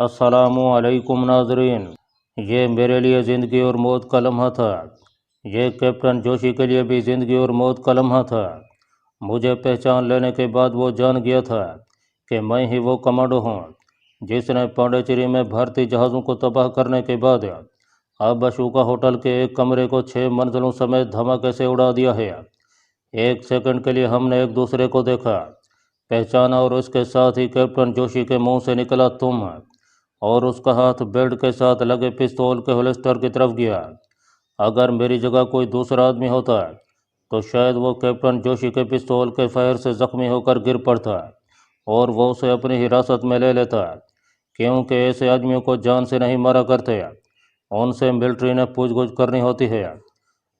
अस्सलाम वालेकुम नाजरीन। ये मेरे लिए ज़िंदगी और मौत का लम्हा था। ये कैप्टन जोशी के लिए भी ज़िंदगी और मौत का लम्हा था। मुझे पहचान लेने के बाद वो जान गया था कि मैं ही वो कमांडो हूँ जिसने पांडिचेरी में भारतीय जहाज़ों को तबाह करने के बाद अब अशोका होटल के एक कमरे को 6 मंजिलों समेत धमाके से उड़ा दिया है। एक सेकंड के लिए हमने एक दूसरे को देखा, पहचाना और उसके साथ ही कैप्टन जोशी के मुंह से निकला तुम, और उसका हाथ बेल्ट के साथ लगे पिस्तौल के होल्स्टर की तरफ गया। अगर मेरी जगह कोई दूसरा आदमी होता तो शायद वो कैप्टन जोशी के पिस्तौल के फायर से जख्मी होकर गिर पड़ता और वो उसे अपनी हिरासत में ले लेता, क्योंकि ऐसे आदमियों को जान से नहीं मारा करते, उनसे मिलिट्री ने पूछगछ करनी होती है।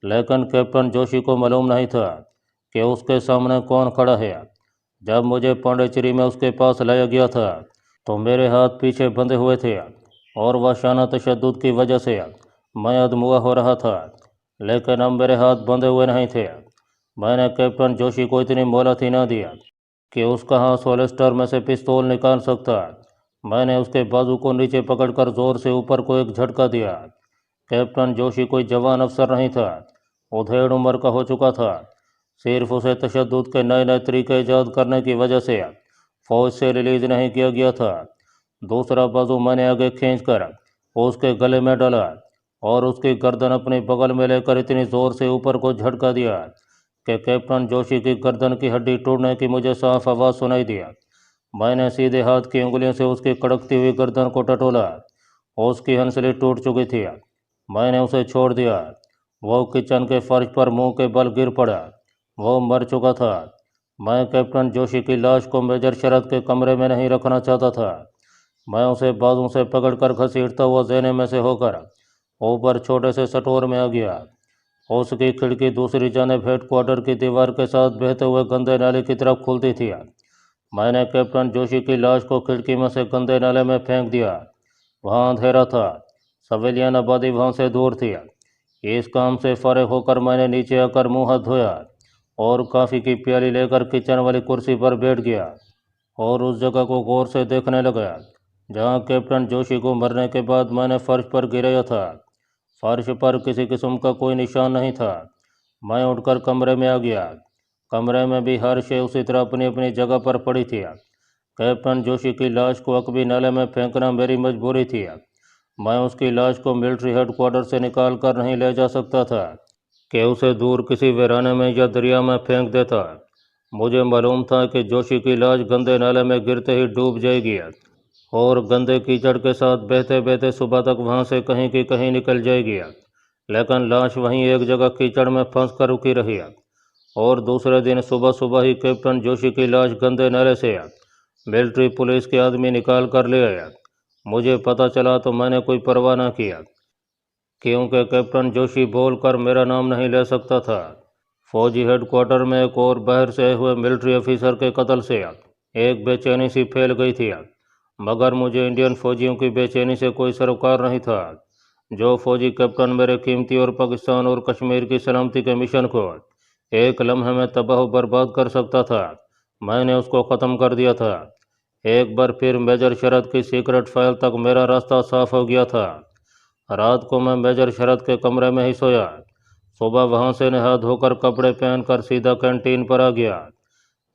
लेकिन कैप्टन जोशी को मालूम नहीं था कि उसके सामने कौन खड़ा है। जब मुझे पांडिचेरी में उसके पास लाया गया था तो मेरे हाथ पीछे बंधे हुए थे और वहशाना तशद्दुद की वजह से मैं अधमुआ हो रहा था, लेकिन अब मेरे हाथ बंधे हुए नहीं थे। मैंने कैप्टन जोशी को इतनी मोहलत ही ना दिया कि उसका हाथ होल्स्टर में से पिस्तौल निकाल सकता। मैंने उसके बाजू को नीचे पकड़कर ज़ोर से ऊपर को एक झटका दिया। कैप्टन जोशी कोई जवान अफसर नहीं था, उधेड़ उम्र का हो चुका था। सिर्फ उसे तशद्दुद के नए नए तरीके ईजाद करने की वजह से फौज से रिलीज नहीं किया गया था। दूसरा बाजू मैंने आगे खींचकर उसके गले में डाला और उसकी गर्दन अपने बगल में लेकर इतनी ज़ोर से ऊपर को झटका दिया कि कैप्टन जोशी की गर्दन की हड्डी टूटने की मुझे साफ आवाज़ सुनाई दिया। मैंने सीधे हाथ की उंगलियों से उसकी कड़कती हुई गर्दन को टटोला। उसकी हंसली टूट चुकी थी। मैंने उसे छोड़ दिया। वो किचन के फर्श पर मुंह के बल गिर पड़ा। वो मर चुका था। मैं कैप्टन जोशी की लाश को मेजर शरद के कमरे में नहीं रखना चाहता था। मैं उसे बाजू से पकड़कर घसीटता हुआ ज़हने में से होकर ऊपर छोटे से स्टोर में आ गया। उसकी खिड़की दूसरी जानिब हेडक्वार्टर की दीवार के साथ बहते हुए गंदे नाले की तरफ खुलती थी। मैंने कैप्टन जोशी की लाश को खिड़की में से गंदे नाले में फेंक दिया। वहाँ अंधेरा था, सिविलियन आबादी वहाँ से दूर थी। इस काम से फारिग होकर मैंने नीचे आकर मुँह हाथ धोया और कॉफ़ी की प्याली लेकर किचन वाली कुर्सी पर बैठ गया और उस जगह को गौर से देखने लगा जहाँ कैप्टन जोशी को मरने के बाद मैंने फर्श पर गिराया था। फर्श पर किसी किस्म का कोई निशान नहीं था। मैं उठकर कमरे में आ गया। कमरे में भी हर शे उसी तरह अपनी अपनी जगह पर पड़ी थी। कैप्टन जोशी की लाश को अकबी नाले में फेंकना मेरी मजबूरी थी। मैं उसकी लाश को मिलिट्री हेडक्वार्टर से निकाल कर नहीं ले जा सकता था कि उसे दूर किसी वीराने में या दरिया में फेंक देता। मुझे मालूम था कि जोशी की लाश गंदे नाले में गिरते ही डूब जाएगी और गंदे कीचड़ के साथ बहते बहते सुबह तक वहाँ से कहीं की कहीं निकल जाएगी। लेकिन लाश वहीं एक जगह कीचड़ में फंस कर रुकी रही और दूसरे दिन सुबह सुबह ही कैप्टन जोशी की लाश गंदे नाले से मिलिट्री पुलिस के आदमी निकाल कर ले आया। मुझे पता चला तो मैंने कोई परवाह न किया, क्योंकि कैप्टन जोशी बोलकर मेरा नाम नहीं ले सकता था। फौजी हेडक्वार्टर में एक और बाहर से आए हुए मिलिट्री ऑफिसर के कत्ल से एक बेचैनी सी फैल गई थी, मगर मुझे इंडियन फौजियों की बेचैनी से कोई सरोकार नहीं था। जो फौजी कैप्टन मेरे कीमती और पाकिस्तान और कश्मीर की सलामती के मिशन को एक लम्हे में तबाह बर्बाद कर सकता था, मैंने उसको ख़त्म कर दिया था। एक बार फिर मेजर शरद की सीक्रेट फाइल तक मेरा रास्ता साफ हो गया था। रात को मैं मेजर शरद के कमरे में ही सोया। सुबह वहाँ से नहा धोकर कपड़े पहनकर सीधा कैंटीन पर आ गया।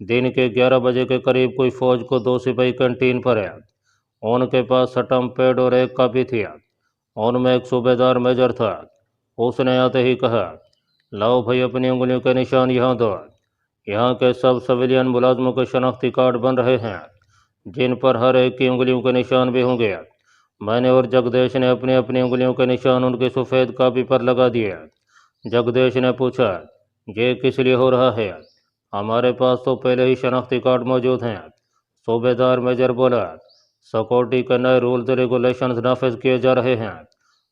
दिन के 11 बजे के करीब कोई फौज को 2 सिपाही कैंटीन पर है। उनके पास स्टम्प पैड और एक कॉपी थी। उनमें एक सूबेदार मेजर था। उसने आते ही कहा, लाओ भाई अपनी उंगलियों के निशान यहाँ दो। यहाँ के सब सिविलियन मुलाजमों के शनाख्ती कार्ड बन रहे हैं, जिन पर हर एक की उंगलियों के निशान भी होंगे। मैंने और जगदेश ने अपनी अपनी उंगलियों के निशान उनकी सफ़ेद कॉपी पर लगा दिए। जगदेश ने पूछा, ये किस लिए हो रहा है? हमारे पास तो पहले ही शनाख्ती कार्ड मौजूद हैं। सूबेदार मेजर बोला, सिक्योरिटी के नए रूल्स रेगुलेशंस नाफिज किए जा रहे हैं।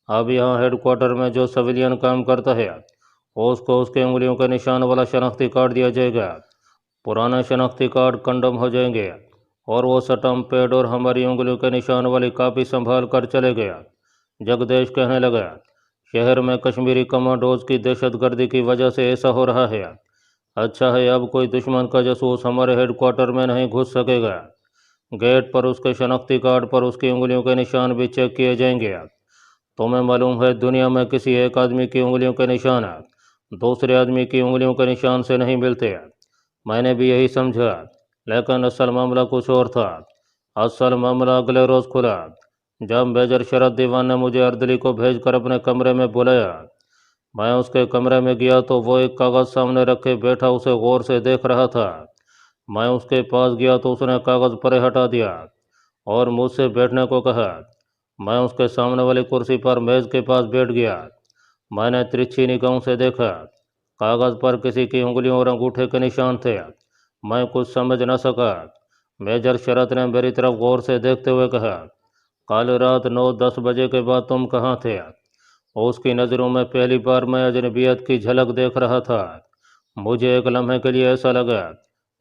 अब यहाँ हेडक्वार्टर में जो सिविलियन काम करता है उसको उसके उंगलियों के निशान वाला शनाख्ती कार्ड दिया जाएगा। पुराने शनाख्ती कार्ड कंडम हो जाएंगे और वो स्टम्प पैड और हमारी उंगलियों के निशान वाली कापी संभाल कर चले गया। जगदेश कहने लगा, शहर में कश्मीरी कमांडोज की दहशतगर्दी की वजह से ऐसा हो रहा है। अच्छा है अब कोई दुश्मन का जासूस हमारे हेडक्वार्टर में नहीं घुस सकेगा। गेट पर उसके शनाख्ती कार्ड पर उसकी उंगलियों के निशान भी चेक किए जाएंगे। तुम्हें मालूम है दुनिया में किसी एक आदमी की उंगलियों के निशान दूसरे आदमी की उंगलियों के निशान से नहीं मिलते। मैंने भी यही समझा, लेकिन असल मामला कुछ और था। असल मामला अगले रोज़ खुला, जब मेजर शरद दीवान ने मुझे अर्दली को भेजकर अपने कमरे में बुलाया। मैं उसके कमरे में गया तो वो एक कागज़ सामने रखे बैठा उसे गौर से देख रहा था। मैं उसके पास गया तो उसने कागज़ परे हटा दिया और मुझसे बैठने को कहा। मैं उसके सामने वाली कुर्सी पर मेज़ के पास बैठ गया। मैंने तिरछी निगाहों से देखा। कागज़ पर किसी की उंगलियों और अंगूठे के निशान थे। मैं कुछ समझ न सका। मेजर शरद ने मेरी तरफ गौर से देखते हुए कहा, कल रात 9-10 बजे के बाद तुम कहाँ थे? उसकी नज़रों में पहली बार मैं अजनबियत की झलक देख रहा था। मुझे एक लम्हे के लिए ऐसा लगा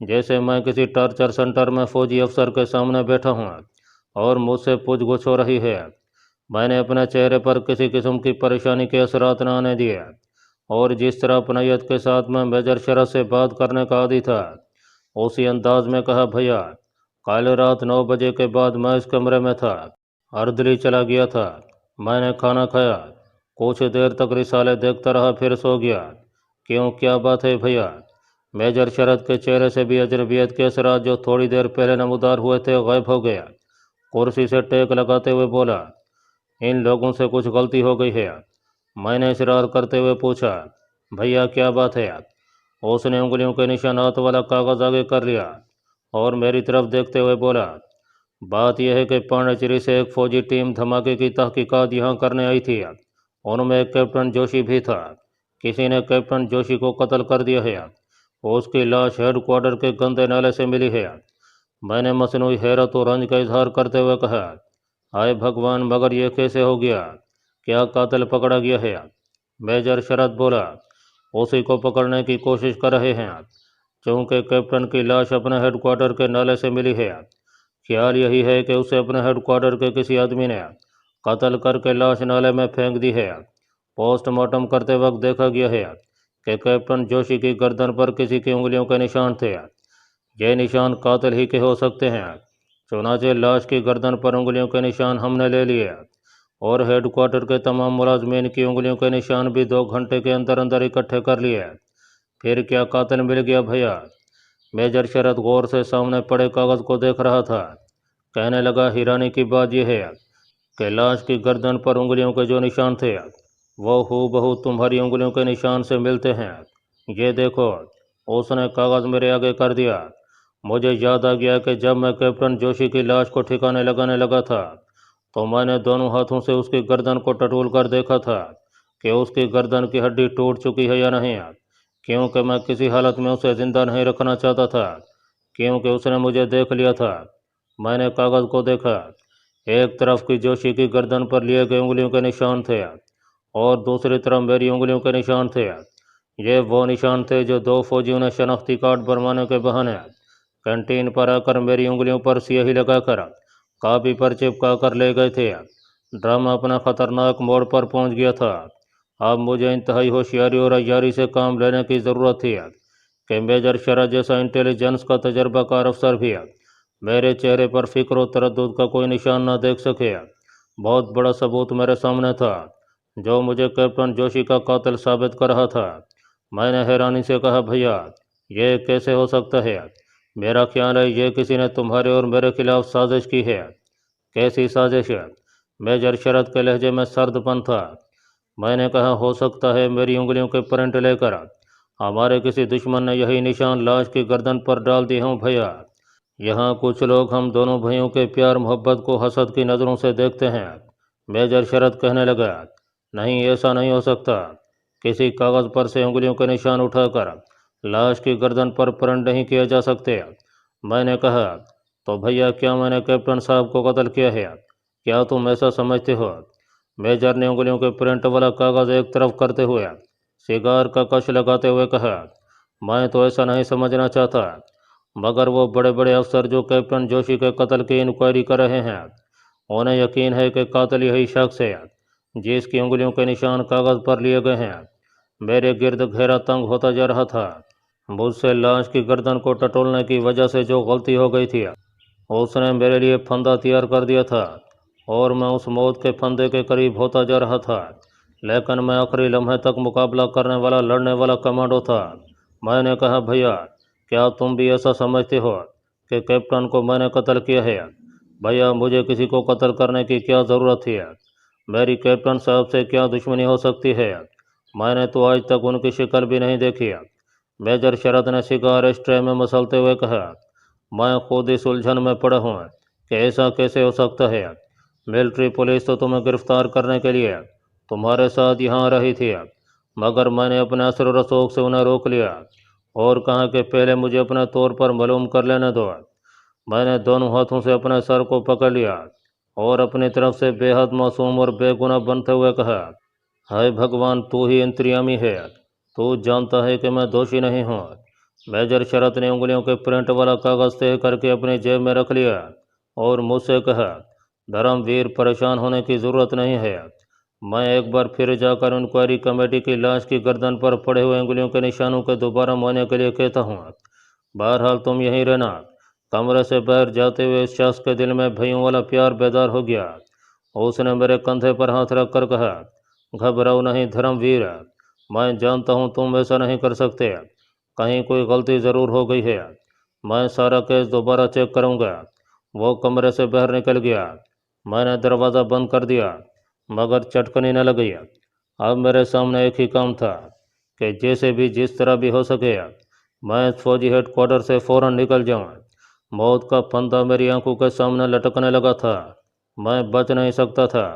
जैसे मैं किसी टॉर्चर सेंटर में फ़ौजी अफसर के सामने बैठा हूँ और मुझसे पूछगछ हो रही है। मैंने अपने चेहरे पर किसी किस्म की परेशानी के असरात न आने दिए और जिस तरह अपनायत के साथ मैं मेजर शरद से बात करने का आदी था, उसी अंदाज में कहा, भैया कल रात 9 बजे के बाद मैं इस कमरे में था। अर्दली चला गया था। मैंने खाना खाया, कुछ देर तक रिसाले देखता रहा, फिर सो गया। क्यों, क्या बात है भैया? मेजर शरद के चेहरे से भी अजनबियत के असरात जो थोड़ी देर पहले नमूदार हुए थे गायब हो गया। कुर्सी से टेक लगाते हुए बोला, इन लोगों से कुछ गलती हो गई है। मैंने इसरार करते हुए पूछा, भैया क्या बात है? उसने उंगलियों के निशानात वाला कागज़ आगे कर लिया और मेरी तरफ देखते हुए बोला, बात यह है कि पांडिचेरी से एक फ़ौजी टीम धमाके की तहकीकात यहाँ करने आई थी। उनमें एक कैप्टन जोशी भी था। किसी ने कैप्टन जोशी को कत्ल कर दिया है। उसकी लाश हेडक्वार्टर के गंदे नाले से मिली है। मैंने मसनूई हैरत और रंज का इजहार करते हुए कहा, हाय भगवान, मगर यह कैसे हो गया? क्या कातिल पकड़ा गया है? मेजर शरद बोला, उसी को पकड़ने की कोशिश कर रहे हैं। चूंकि कैप्टन की लाश अपने हेडक्वार्टर के नाले से मिली है, ख्याल यही है कि उसे अपने हेडक्वार्टर के किसी आदमी ने कत्ल करके लाश नाले में फेंक दी है। पोस्टमार्टम करते वक्त देखा गया है कि कैप्टन जोशी की गर्दन पर किसी की उंगलियों के निशान थे। ये निशान कातिल ही के हो सकते हैं। चुनाचे लाश की गर्दन पर उंगलियों के निशान हमने ले लिए और हेडक्वार्टर के तमाम मुलाजमीन की उंगलियों के निशान भी 2 घंटे के अंदर अंदर इकट्ठे कर लिए। फिर क्या कातिल मिल गया भैया? मेजर शरद गौर से सामने पड़े कागज़ को देख रहा था। कहने लगा, हैरानी की बात यह है कि लाश की गर्दन पर उंगलियों के जो निशान थे वो हूबहू तुम्हारी उंगलियों के निशान से मिलते हैं। ये देखो। उसने कागज़ मेरे आगे कर दिया। मुझे याद आ गया कि जब मैं कैप्टन जोशी की लाश को ठिकाने लगाने लगा था तो मैंने दोनों हाथों से उसकी गर्दन को टटोल कर देखा था कि उसकी गर्दन की हड्डी टूट चुकी है या नहीं, क्योंकि मैं किसी हालत में उसे ज़िंदा नहीं रखना चाहता था, क्योंकि उसने मुझे देख लिया था। मैंने कागज़ को देखा। एक तरफ की जोशी की गर्दन पर लिए गए उंगलियों के निशान थे और दूसरी तरफ मेरी उंगलियों के निशान थे। ये वो निशान थे जो 2 फौजियों ने शनाख्ती कार्ड बनवाने के बहाने कैंटीन पर आकर मेरी उंगलियों पर स्याही लगाकर कापी पर चिपका कर ले गए थे। ड्रामा अपना खतरनाक मोड़ पर पहुंच गया था। अब मुझे इंतहाई होशियारी और अय्यारी से काम लेने की ज़रूरत थी कि मेजर शरद जैसा इंटेलिजेंस का तजर्बाकार अफसर भी मेरे चेहरे पर फिक्र और तरद्दुद का कोई निशान न देख सके। बहुत बड़ा सबूत मेरे सामने था जो मुझे कैप्टन जोशी का कातिल साबित कर रहा था। मैंने हैरानी से कहा, भैया ये कैसे हो सकता है? मेरा ख्याल है ये किसी ने तुम्हारे और मेरे खिलाफ साजिश की है। कैसी साजिश है? मेजर शरद के लहजे में सर्दपन था। मैंने कहा, हो सकता है मेरी उंगलियों के प्रिंट लेकर हमारे किसी दुश्मन ने यही निशान लाश की गर्दन पर डाल दिए हों भैया। यहाँ कुछ लोग हम दोनों भाइयों के प्यार मोहब्बत को हसद की नज़रों से देखते हैं। मेजर शरद कहने लगा, नहीं, ऐसा नहीं हो सकता। किसी कागज़ पर से उंगलियों के निशान उठाकर लाश की गर्दन पर प्रिंट नहीं किए जा सकते। मैंने कहा, तो भैया क्या मैंने कैप्टन साहब को कत्ल किया है? क्या तुम ऐसा समझते हो? मेजर ने उंगलियों के प्रिंट वाला कागज़ एक तरफ करते हुए सिगार का कश लगाते हुए कहा, मैं तो ऐसा नहीं समझना चाहता, मगर वो बड़े बड़े अफसर जो कैप्टन जोशी के कत्ल की इंक्वायरी कर रहे हैं, उन्हें यकीन है कि कातिल यही शख्स है जिसकी उंगलियों के निशान कागज़ पर लिए गए हैं। मेरे गिर्द घेरा तंग होता जा रहा था। मुझसे लाश की गर्दन को टटोलने की वजह से जो गलती हो गई थी اس نے میرے لیے پھندا تیار کر دیا تھا اور میں اس موت کے پھندے کے قریب ہوتا جا رہا تھا، لیکن میں آخری لمحے تک مقابلہ کرنے والا لڑنے والا کمانڈو تھا۔ میں نے کہا، بھیا کیا تم بھی ایسا سمجھتے ہو کہ کیپٹن کو میں نے قتل کیا ہے؟ بھیا مجھے کسی کو قتل کرنے کی کیا ضرورت ہے؟ میری کیپٹن صاحب سے کیا دشمنی ہو سکتی ہے؟ میں نے تو آج تک ان کی شکل بھی نہیں دیکھی۔ میجر شرط نے سگار اسٹرے میں مسلتے ہوئے کہا، میں خود اس الجھن میں پڑا ہوں کہ ایسا کیسے ہو سکتا ہے۔ ملٹری پولیس تو تمہیں گرفتار کرنے کے لیے تمہارے ساتھ یہاں آ رہی تھی، مگر میں نے اپنے اثر و رسوخ سے انہیں روک لیا اور کہا کہ پہلے مجھے اپنے طور پر معلوم کر لینے دو۔ میں نے دونوں ہاتھوں سے اپنے سر کو پکڑ لیا اور اپنی طرف سے بے حد معصوم اور بے گناہ بنتے ہوئے کہا، ہائے بھگوان، تو ہی انتریامی ہے، تو جانتا ہے کہ میں دوشی نہیں ہوں۔ میجر شرط نے انگلیوں کے پرنٹ والا کاغذ طے کر کے اپنی جیب میں رکھ لیا اور مجھ سے کہا، دھرم ویر پریشان ہونے کی ضرورت نہیں ہے، میں ایک بار پھر جا کر انکوائری کمیٹی کی لاش کی گردن پر پڑے ہوئے انگلیوں کے نشانوں کے دوبارہ معائنے کے لیے کہتا ہوں۔ بہرحال تم یہیں رہنا۔ کمرے سے باہر جاتے ہوئے اس شخص کے دل میں بھائیوں والا پیار بیدار ہو گیا۔ اس نے میرے کندھے پر ہاتھ رکھ کر کہا، گھبراؤ نہیں دھرم ویر، میں جانتا ہوں تم ایسا نہیں کر سکتے، کہیں کوئی غلطی ضرور ہو گئی ہے، میں سارا کیس دوبارہ چیک کروں گا۔ وہ کمرے سے باہر نکل گیا۔ میں نے دروازہ بند کر دیا مگر چٹکنی نہ لگی۔ اب میرے سامنے ایک ہی کام تھا کہ جیسے بھی جس طرح بھی ہو سکے میں اس فوجی ہیڈ کوارٹر سے فوراً نکل جاؤں۔ موت کا پھندا میری آنکھوں کے سامنے لٹکنے لگا تھا، میں بچ نہیں سکتا تھا۔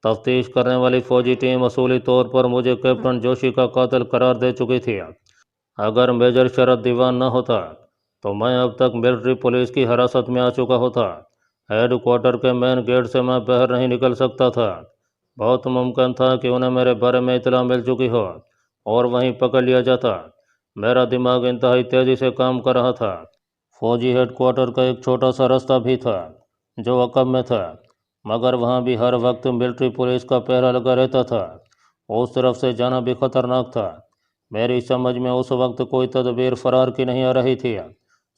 تفتیش کرنے والی فوجی ٹیم اصولی طور پر مجھے کیپٹن جوشی کا قاتل قرار دے چکی تھی۔ اگر میجر شرط دیوان نہ ہوتا تو میں اب تک ملٹری پولیس کی حراست میں آ چکا ہوتا۔ ہیڈ کوارٹر کے مین گیٹ سے میں باہر نہیں نکل سکتا تھا۔ بہت ممکن تھا کہ انہیں میرے بارے میں اطلاع مل چکی ہو اور وہیں پکڑ لیا جاتا۔ میرا دماغ انتہائی تیزی سے کام کر رہا تھا۔ فوجی ہیڈ کوارٹر کا ایک چھوٹا سا راستہ بھی تھا جو عقب میں تھا، مگر وہاں بھی ہر وقت ملٹری پولیس کا پہرا لگا رہتا تھا۔ اس طرف سے جانا بھی خطرناک تھا۔ میری سمجھ میں اس وقت کوئی تدبیر فرار کی نہیں آ رہی تھی۔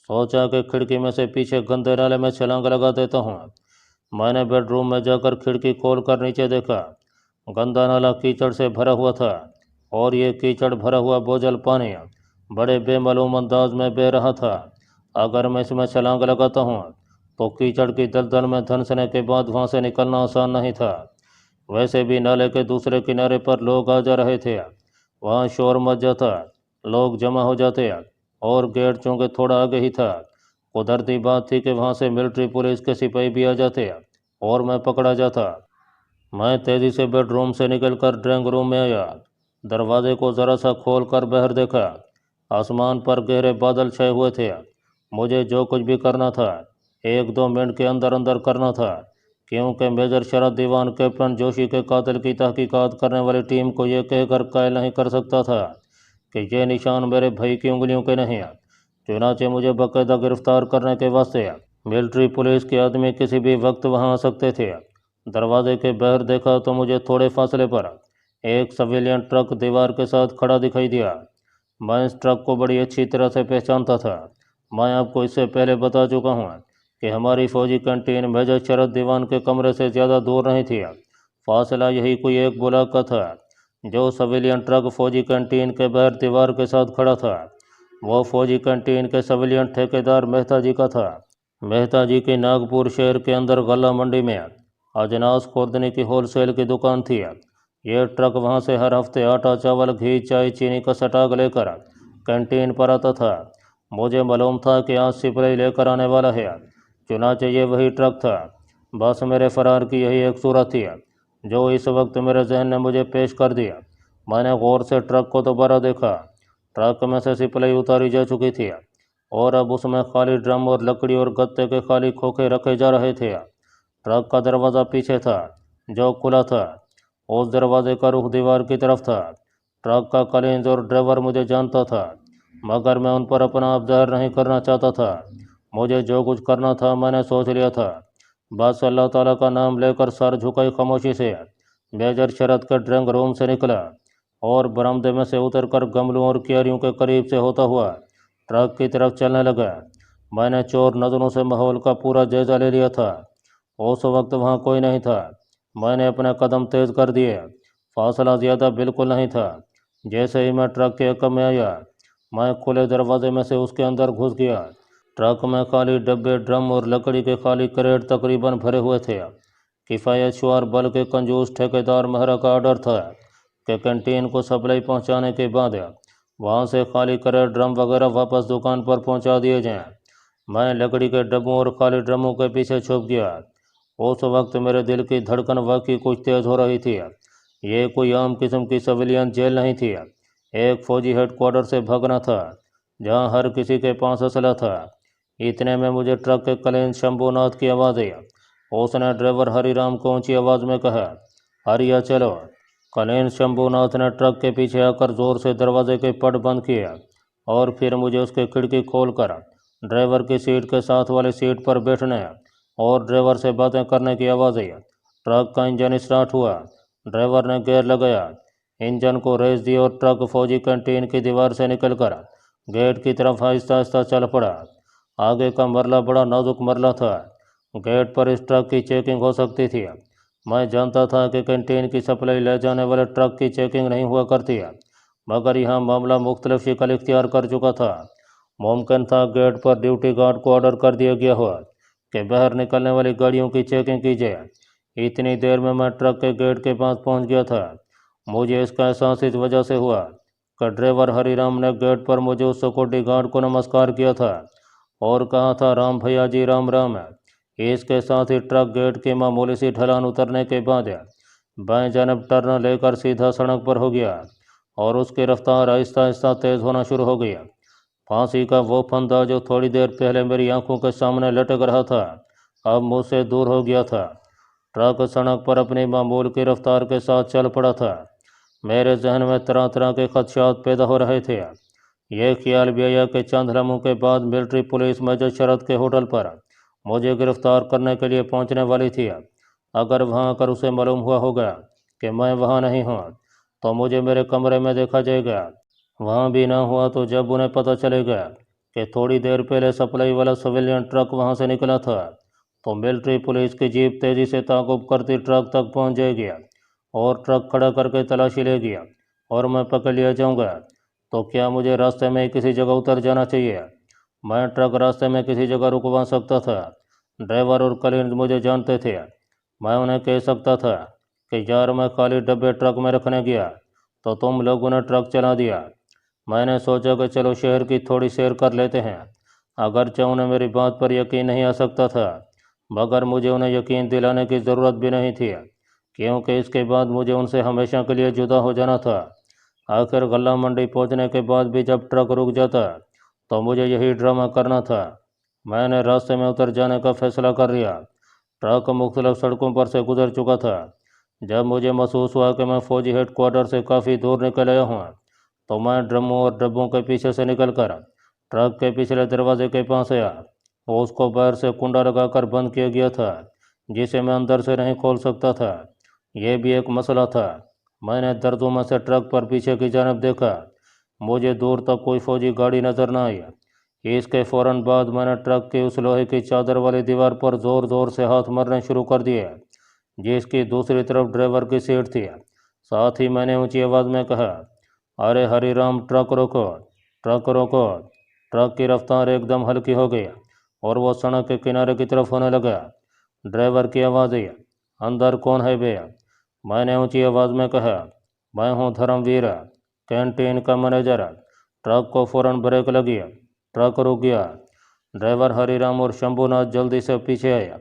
سوچا کہ کھڑکی میں سے پیچھے گندے نالے میں چھلانگ لگا دیتا ہوں۔ میں نے بیڈ روم میں جا کر کھڑکی کھول کر نیچے دیکھا۔ گندا نالا کیچڑ سے بھرا ہوا تھا اور یہ کیچڑ بھرا ہوا بوجھل پانی بڑے بے معلوم انداز میں بہہ رہا تھا۔ اگر میں اس میں چھلانگ لگاتا ہوں تو کیچڑ کی دلدل میں دھنسنے کے بعد وہاں سے نکلنا آسان نہیں تھا۔ ویسے بھی نالے کے دوسرے کنارے پر لوگ آ جا رہے تھے، وہاں شور مچ جاتا، لوگ جمع ہو جاتے اور گیٹ چونکہ تھوڑا آگے ہی تھا، قدرتی بات تھی کہ وہاں سے ملٹری پولیس کے سپاہی بھی آ جاتے اور میں پکڑا جاتا۔ میں تیزی سے بیڈ روم سے نکل کر ڈرائنگ روم میں آیا۔ دروازے کو ذرا سا کھول کر باہر دیکھا۔ آسمان پر گہرے بادل چھائے ہوئے تھے۔ مجھے جو کچھ بھی کرنا تھا 1-2 منٹ کے اندر اندر کرنا تھا، کیونکہ میجر شرط دیوان کیپٹن جوشی کے قاتل کی تحقیقات کرنے والی ٹیم کو یہ کہہ کر قائل نہیں کر سکتا تھا کہ یہ نشان میرے بھائی کی انگلیوں کے نہیں۔ چنانچہ مجھے باقاعدہ گرفتار کرنے کے واسطے ملٹری پولیس کے آدمی کسی بھی وقت وہاں آ سکتے تھے۔ دروازے کے باہر دیکھا تو مجھے تھوڑے فاصلے پر ایک سویلین ٹرک دیوار کے ساتھ کھڑا دکھائی دیا۔ میں اس ٹرک کو بڑی اچھی طرح سے پہچانتا تھا۔ میں آپ کو اس سے پہلے بتا چکا ہوں کہ ہماری فوجی کنٹین میجر شرط دیوان کے کمرے سے زیادہ دور نہیں تھی۔ فاصلہ یہی کوئی 1 بلاک کا تھا۔ جو سویلین ٹرک فوجی کنٹین کے باہر دیوار کے ساتھ کھڑا تھا وہ فوجی کنٹین کے سویلین ٹھیکیدار مہتا جی کا تھا۔ مہتا جی کی ناگپور شہر کے اندر غلہ منڈی میں اجناس خوردنی کی ہول سیل کی دکان تھی۔ یہ ٹرک وہاں سے ہر ہفتے آٹا، چاول، گھی، چائے، چینی کا سٹاک لے کر کینٹین پر آتا تھا۔ مجھے معلوم تھا کہ آج سپلائی لے کر آنے والا ہے، چنانچہ یہ وہی ٹرک تھا۔ بس میرے فرار کی یہی ایک صورت تھی جو اس وقت میرے ذہن نے مجھے پیش کر دیا۔ میں نے غور سے ٹرک کو دوبارہ دیکھا۔ ٹرک میں سے سپلائی اتاری جا چکی تھی اور اب اس میں خالی ڈرم اور لکڑی اور گتے کے خالی کھوکھے رکھے جا رہے تھے۔ ٹرک کا دروازہ پیچھے تھا جو کھلا تھا، اس دروازے کا رخ دیوار کی طرف تھا۔ ٹرک کا کلنج اور ڈرائیور مجھے جانتا تھا، مگر میں ان پر اپنا آپ ظاہر نہیں کرنا چاہتا تھا۔ مجھے جو کچھ کرنا تھا میں نے سوچ لیا تھا۔ بس اللہ تعالیٰ کا نام لے کر سر جھکائی خاموشی سے میجر شرط کے ڈرائنگ روم سے نکلا اور برآمدے میں سے اتر کر گملوں اور کیاریوں کے قریب سے ہوتا ہوا ٹرک کی طرف چلنے لگا۔ मैंने चोर नज़रों से माहौल का पूरा जायजा ले लिया था। उस वक्त वहाँ कोई नहीं था। मैंने अपने कदम तेज़ कर दिए। फासला ज़्यादा बिल्कुल नहीं था। जैसे ही मैं ट्रक के हक्म में आया, मैं खुले दरवाजे में से उसके अंदर घुस गया। ट्रक में खाली डब्बे, ड्रम और लकड़ी के खाली क्रेट तकरीबन भरे हुए थे। किफ़ायत शुमार बल के कंजूस ठेकेदार महरा का ऑर्डर था कि कैंटीन को सप्लाई पहुंचाने के बाद वहां से खाली क्रेट, ड्रम वगैरह वापस दुकान पर पहुंचा दिए जाएं। मैं लकड़ी के डब्बों और खाली ड्रमों के पीछे छुप गया। उस वक्त मेरे दिल की धड़कन वाकई कुछ तेज़ हो रही थी। ये कोई आम किस्म की सिविलियन जेल नहीं थी। एक फौजी हेडक्वार्टर से भागना था, जहां हर किसी के पास असला था। इतने में मुझे ट्रक के कलेन शंभूनाथ की आवाज़ आई। उसने ड्राइवर हरिराम को ऊंची आवाज़ में कहा, हरिया चलो। कलेन शंभूनाथ ने ट्रक के पीछे आकर ज़ोर से दरवाजे के पट बंद किया और फिर मुझे उसकी खिड़की खोलकर ड्राइवर की सीट के साथ वाली सीट पर बैठने और ड्राइवर से बातें करने की आवाज़ आई। ट्रक का इंजन स्टार्ट हुआ। ड्राइवर ने गियर लगाया, इंजन को रेस दी और ट्रक फौजी कैंटीन की दीवार से निकलकर गेट की तरफ आहिस्ता आहिस्ता चल पड़ा। आगे का मरला बड़ा नाजुक मरला था। गेट पर इस ट्रक की चेकिंग हो सकती थी। मैं जानता था कि कैंटीन की सप्लाई ले जाने वाले ट्रक की चेकिंग नहीं हुआ करती है, मगर यहाँ मामला मुख्तलिफ शक्ल इख्तियार कर चुका था। मुमकिन था गेट पर ड्यूटी गार्ड को ऑर्डर कर दिया गया हो कि बाहर निकलने वाली गाड़ियों की चेकिंग कीजिए। इतनी देर में मैं ट्रक के गेट के पास पहुंच गया था। मुझे इसका एहसास इस वजह से हुआ कि ड्राइवर हरिराम ने गेट पर मुझे उस सिक्योरिटी गार्ड को नमस्कार किया था और कहा था, राम भैया जी राम राम। इसके साथ ही ट्रक गेट की मामूली सी ढलान उतरने के बाद बाएं जानब टर्न लेकर सीधा सड़क पर हो गया और उसकी रफ्तार आहिस्ता आहिस्ता तेज़ होना शुरू हो गई। फांसी का वो फंदा जो थोड़ी देर पहले मेरी आंखों के सामने लटक रहा था, अब मुझसे दूर हो गया था। ट्रक सड़क पर अपनी मामूल की रफ्तार के साथ चल पड़ा था। मेरे जहन में तरह तरह के खदशात पैदा हो रहे थे। यह ख्याल भी आया कि चंद लम्हों के बाद मिलिट्री पुलिस मेजर शरद के होटल पर मुझे गिरफ्तार करने के लिए पहुंचने वाली थी। अगर वहां आकर उसे मालूम हुआ होगा कि मैं वहां नहीं हूं, तो मुझे मेरे कमरे में देखा जाएगा। वहां भी ना हुआ तो जब उन्हें पता चलेगा कि थोड़ी देर पहले सप्लाई वाला सिविलियन ट्रक वहां से निकला था, तो मिलिट्री पुलिस की जीप तेज़ी से ताक़ुब करती ट्रक तक पहुंच जाएगी और ट्रक खड़ा करके तलाशी लेगी और मैं पकड़ लिया जाऊंगा। तो क्या मुझे रास्ते में किसी जगह उतर जाना चाहिए? मैं ट्रक रास्ते में किसी जगह रुकवा सकता था। ड्राइवर और कलीन मुझे जानते थे। मैं उन्हें कह सकता था कि यार मैं खाली डब्बे ट्रक में रखने गया तो तुम लोगों ने ट्रक चला दिया। मैंने सोचा कि चलो शहर की थोड़ी सैर कर लेते हैं। अगरचे उन्हें मेरी बात पर यकीन नहीं आ सकता था, मगर मुझे उन्हें यकीन दिलाने की ज़रूरत भी नहीं थी, क्योंकि इसके बाद मुझे उनसे हमेशा के लिए जुदा हो जाना था। आखिर गल्ला मंडी पहुंचने के बाद भी जब ट्रक रुक जाता तो मुझे यही ड्रामा करना था। मैंने रास्ते में उतर जाने का फैसला कर लिया। ट्रक मुख्तलिफ सड़कों पर से गुजर चुका था। जब मुझे महसूस हुआ कि मैं फौजी हेडक्वार्टर से काफ़ी दूर निकल आया हूँ, तो मैं ड्रमों और डब्बों के पीछे से निकलकर ट्रक के पिछले दरवाजे के पास आया। उसको बाहर से कुंडा लगाकर बंद किया गया था, जिसे मैं अंदर से नहीं खोल सकता था। यह भी एक मसला था। मैंने दर्दों में से ट्रक पर पीछे की जानब देखा। मुझे दूर तक कोई फौजी गाड़ी नजर न आई। इसके फ़ौरन बाद मैंने ट्रक की उस लोहे की चादर वाली दीवार पर ज़ोर ज़ोर से हाथ मारने शुरू कर दिए, जिसकी दूसरी तरफ ड्राइवर की सीट थी। साथ ही मैंने ऊंची आवाज़ में कहा, अरे हरिराम, ट्रक रोको, ट्रक रोको। ट्रक की रफ्तार एकदम हल्की हो गई और वो सड़क के किनारे की तरफ होने लगा। ड्राइवर की आवाज़ आई, अंदर कौन है बे? मैंने ऊंची आवाज़ में कहा, मैं हूँ धर्मवीर, कैंटीन का मैनेजर। ट्रक को फ़ौरन ब्रेक लगी। ट्रक रुक गया। ड्राइवर हरिराम और शंभूनाथ जल्दी से पीछे आए।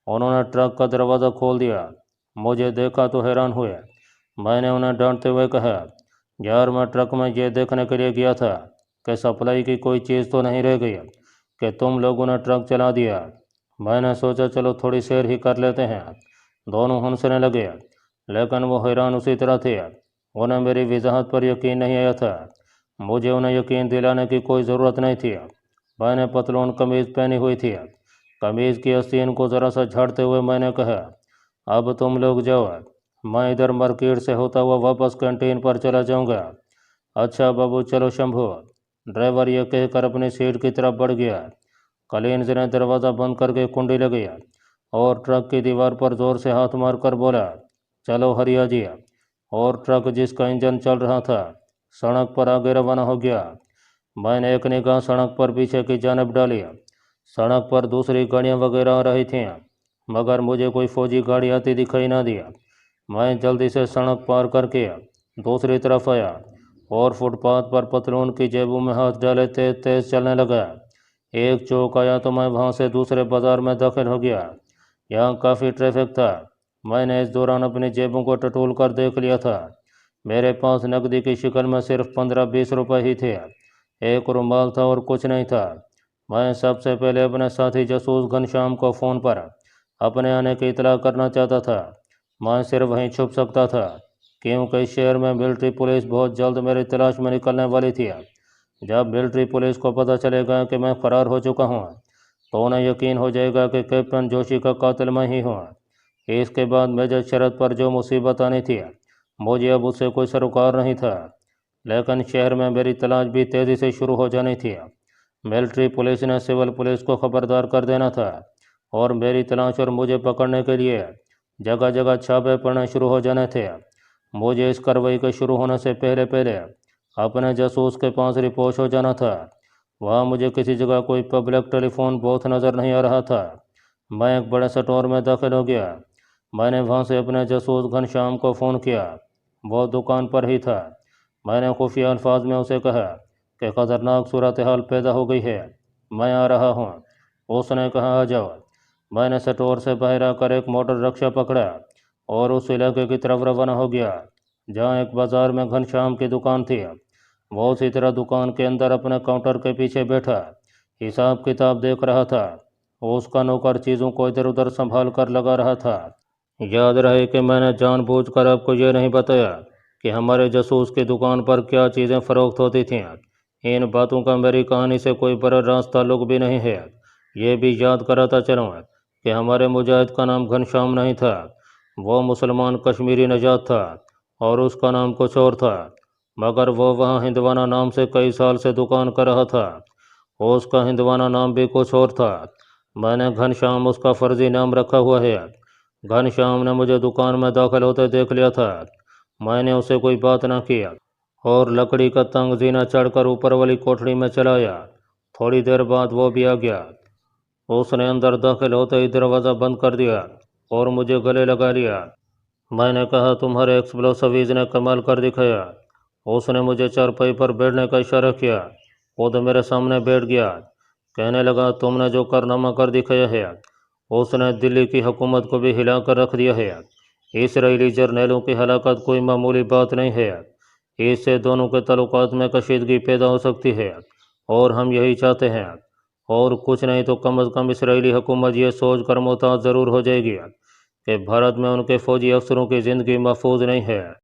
उन्होंने ट्रक का दरवाज़ा खोल दिया। मुझे देखा तो हैरान हुए। मैंने उन्हें डांटते हुए कहा, यार मैं ट्रक में ये देखने के लिए गया था कि सप्लाई की कोई चीज़ तो नहीं रह गई कि तुम लोगों ने ट्रक चला दिया। मैंने सोचा चलो थोड़ी सैर ही कर लेते हैं। दोनों हंसने लगे, लेकिन वो हैरान उसी तरह थे। उन्हें मेरी वजाहत पर यकीन नहीं आया था। मुझे उन्हें यकीन दिलाने की कोई ज़रूरत नहीं थी। मैंने पतलून कमीज़ पहनी हुई थी। कमीज़ की आस्तीन को ज़रा सा झाड़ते हुए मैंने कहा, अब तुम लोग जाओ, मैं इधर मार्केट से होता हुआ वापस कैंटीन पर चला जाऊंगा। अच्छा बाबू चलो शंभू। ड्राइवर यह कहकर अपनी सीट की तरफ बढ़ गया। कलिंज ने दरवाज़ा बंद करके कुंडी लगाया और ट्रक की दीवार पर ज़ोर से हाथ मारकर बोला, चलो हरिया जी। और ट्रक जिसका इंजन चल रहा था सड़क पर आगे रवाना हो गया। मैंने एक निगाह सड़क पर पीछे की जानब डाली। सड़क पर दूसरी गाड़ियाँ वगैरह आ रही थीं, मगर मुझे कोई फौजी गाड़ी आती दिखाई ना दी। मैं जल्दी से सड़क पार करके दूसरी तरफ आया और फुटपाथ पर पतलून की जेबों में हाथ डाले तेज तेज चलने लगा। एक चौक आया तो मैं वहाँ से दूसरे बाज़ार में दाखिल हो गया। यहाँ काफ़ी ट्रैफिक था। मैंने इस दौरान अपनी जेबों को टटोल कर देख लिया था। मेरे पास नकदी की शक्ल में सिर्फ 15-20 रुपए ही थे। एक रुमाल था और कुछ नहीं था। मैं सबसे पहले अपने साथी जासूस घनश्याम को फ़ोन पर अपने आने की इतला करना चाहता था। मैं सिर्फ वहीं छुप सकता था, क्योंकि इस शहर में मिलिट्री पुलिस बहुत जल्द मेरी तलाश में निकलने वाली थी। जब मिलिट्री पुलिस को पता चलेगा कि मैं फरार हो चुका हूँ तो उन्हें यकीन हो जाएगा कि कैप्टन जोशी का कातिल मैं ही हूँ। इसके बाद मेजर शरद पर जो मुसीबत आनी थी मुझे अब उससे कोई सरोकार नहीं था। लेकिन शहर में मेरी तलाश भी तेज़ी से शुरू हो जानी थी। मिलिट्री पुलिस ने सिविल पुलिस को खबरदार कर देना था और मेरी तलाश और मुझे पकड़ने के लिए जगह जगह छापे पड़ने शुरू हो जाने थे। मुझे इस कार्रवाई के शुरू होने से पहले पहले अपने जासूस के पास रिपोर्ट हो जाना था। वहाँ मुझे किसी जगह कोई पब्लिक टेलीफोन बूथ नज़र नहीं आ रहा था। मैं एक बड़े स्टोर में दाखिल हो गया। मैंने वहाँ से अपने जासूस घनश्याम को फ़ोन किया। वो दुकान पर ही था। मैंने खुफिया अल्फाज में उसे कहा कि ख़तरनाक सूरत हाल पैदा हो गई है, मैं आ रहा हूँ। उसने कहा, आ जाओ। मैंने स्टोर से बाहर आकर एक मोटर रिक्शा पकड़ा और उस इलाके की तरफ रवाना हो गया जहाँ एक बाज़ार में घनश्याम की दुकान थी। वो उसी तरह दुकान के अंदर अपने काउंटर के पीछे बैठा हिसाब किताब देख रहा था। उसका नौकर चीज़ों को इधर उधर संभाल कर लगा रहा था। याद रहे कि मैंने जानबूझकर आपको ये नहीं बताया कि हमारे जासूस की दुकान पर क्या चीज़ें फ़रोख्त होती थीं। इन बातों का मेरी कहानी से कोई बड़ा रास्त ताल्लुक भी नहीं है। ये भी याद कराता चलूँ कि हमारे मुजाहिद का नाम घनश्याम नहीं था, वो मुसलमान कश्मीरी नजात था और उसका नाम कुछ और था। मगर वो वहाँ हिंदवाना नाम से कई साल से दुकान कर रहा था। उसका हिंदवाना नाम भी कुछ और था। मैंने घनश्याम उसका फर्जी नाम रखा हुआ है। घनश्याम ने मुझे दुकान में दाखिल होते देख लिया था। मैंने उसे कोई बात न की और लकड़ी का तंग जीना चढ़कर ऊपर वाली कोठरी में चला आया। थोड़ी देर बाद वो भी आ गया। उसने अंदर दाखिल होते ही दरवाज़ा बंद कर दिया और मुझे गले लगा लिया। मैंने कहा, तुम्हारे एक्सप्लोसिव्स ने कमाल कर दिखाया। उसने मुझे चारपाई पर बैठने का इशारा किया। वो तो मेरे सामने बैठ गया। कहने लगा, तुमने जो कारनामा कर दिखाया है उसने दिल्ली की हुकूमत को भी हिला कर रख दिया है। इसराइली जर्नैलों की हलाकत कोई मामूली बात नहीं है। इससे दोनों के ताल्लुकात में कशीदगी पैदा हो सकती है और हम यही चाहते हैं। और कुछ नहीं तो कम अज़ कम इसराइली हुकूमत ये सोच कर मुताज़ ज़रूर हो जाएगी कि भारत में उनके फ़ौजी अफसरों की ज़िंदगी महफूज नहीं है।